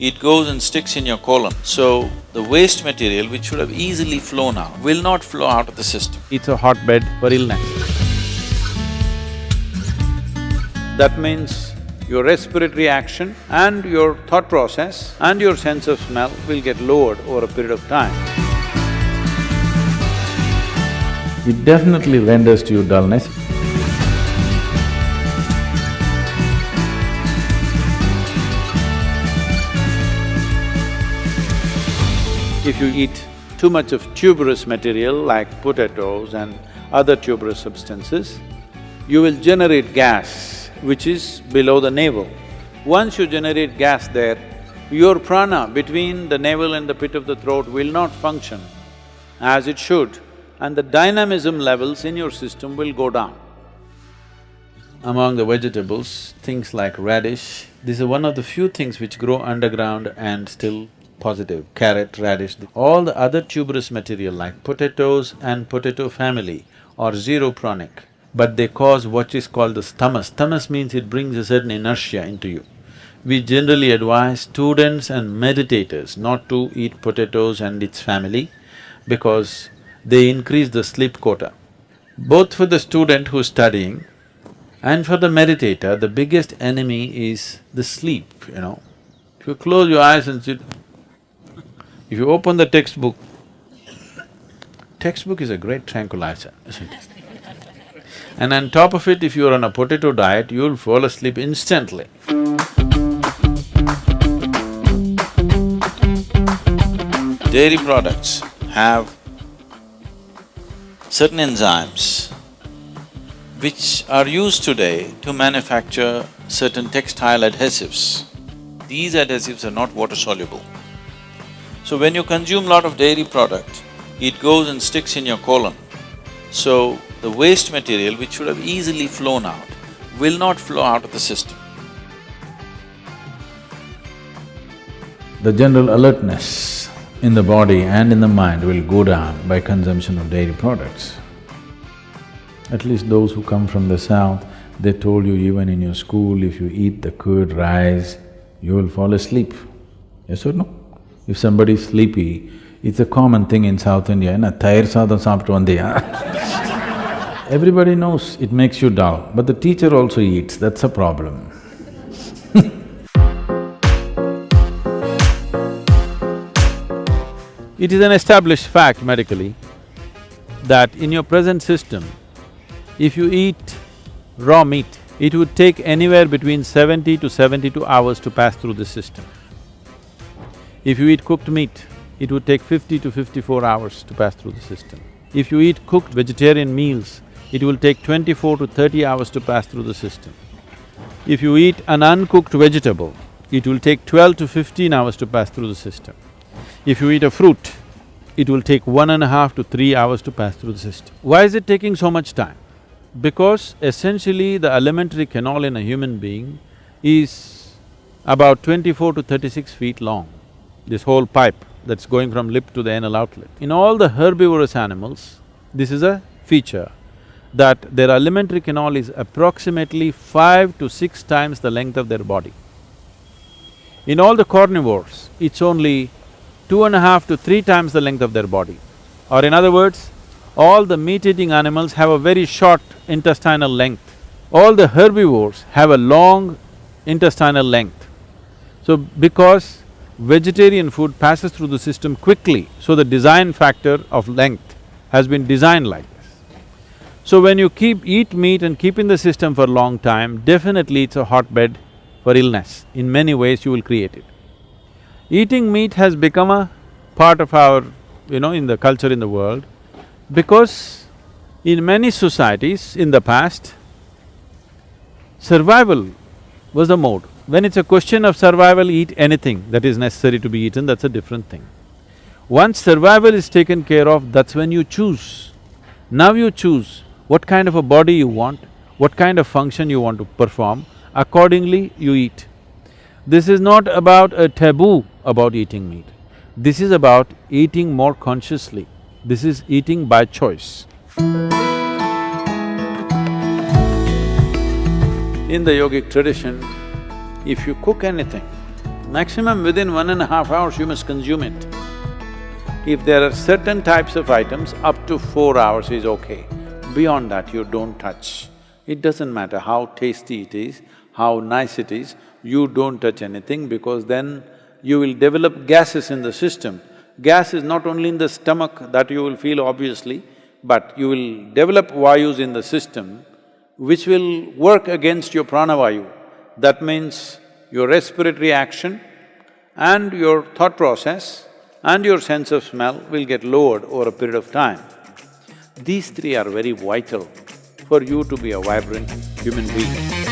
it goes and sticks in your colon. So, the waste material which should have easily flown out will not flow out of the system. It's a hotbed for illness. That means your respiratory action and your thought process and your sense of smell will get lowered over a period of time. It definitely renders to you dullness. If you eat too much of tuberous material like potatoes and other tuberous substances, you will generate gas which is below the navel. Once you generate gas there, your prana between the navel and the pit of the throat will not function as it should, and the dynamism levels in your system will go down. Among the vegetables, things like radish, this is one of the few things which grow underground and still positive. Carrot, radish, all the other tuberous material like potatoes and potato family are zero pranic, but they cause what is called the stamas. Stamas means it brings a certain inertia into you. We generally advise students and meditators not to eat potatoes and its family because they increase the sleep quota. Both for the student who's studying and for the meditator, the biggest enemy is the sleep, If you close your eyes and sit, if you open the textbook is a great tranquilizer, isn't it? And on top of it, if you're on a potato diet, you'll fall asleep instantly. Dairy products have certain enzymes which are used today to manufacture certain textile adhesives. These adhesives are not water-soluble. So when you consume lot of dairy product, it goes and sticks in your colon. So the waste material which should have easily flown out will not flow out of the system. The general alertness in the body and in the mind will go down by consumption of dairy products. At least those who come from the south, they told you even in your school, if you eat the curd rice, you will fall asleep. Yes or no? If somebody is sleepy, it's a common thing in South India, "Thair sadam saapittu vandiya." Everybody knows it makes you dull, but the teacher also eats, that's a problem. It is an established fact medically that in your present system, if you eat raw meat, it would take anywhere between 70 to 72 hours to pass through the system. If you eat cooked meat, it would take 50 to 54 hours to pass through the system. If you eat cooked vegetarian meals, it will take 24 to 30 hours to pass through the system. If you eat an uncooked vegetable, it will take 12 to 15 hours to pass through the system. If you eat a fruit, it will take 1.5 to 3 hours to pass through the system. Why is it taking so much time? Because essentially the alimentary canal in a human being is about 24 to 36 feet long, this whole pipe that's going from lip to the anal outlet. In all the herbivorous animals, this is a feature that their alimentary canal is approximately 5 to 6 times the length of their body. In all the carnivores, it's only 2.5 to 3 times the length of their body. Or in other words, all the meat-eating animals have a very short intestinal length. All the herbivores have a long intestinal length. So, because vegetarian food passes through the system quickly, so the design factor of length has been designed like this. So when you eat meat and keep in the system for a long time, definitely it's a hotbed for illness. In many ways you will create it. Eating meat has become a part of our, in the culture in the world, because in many societies in the past, survival was the mode. When it's a question of survival, eat anything that is necessary to be eaten, that's a different thing. Once survival is taken care of, that's when you choose. Now you choose what kind of a body you want, what kind of function you want to perform, accordingly you eat. This is not about a taboo about eating meat. This is about eating more consciously. This is eating by choice. In the yogic tradition, if you cook anything, Maximum within 1.5 hours you must consume it. If there are certain types of items, up to 4 hours is okay. Beyond that, you don't touch. It doesn't matter how tasty it is, how nice it is, you don't touch anything because then you will develop gases in the system. Gas is not only in the stomach that you will feel obviously, but you will develop vayus in the system which will work against your pranavayu. That means your respiratory action and your thought process and your sense of smell will get lowered over a period of time. These three are very vital for you to be a vibrant human being.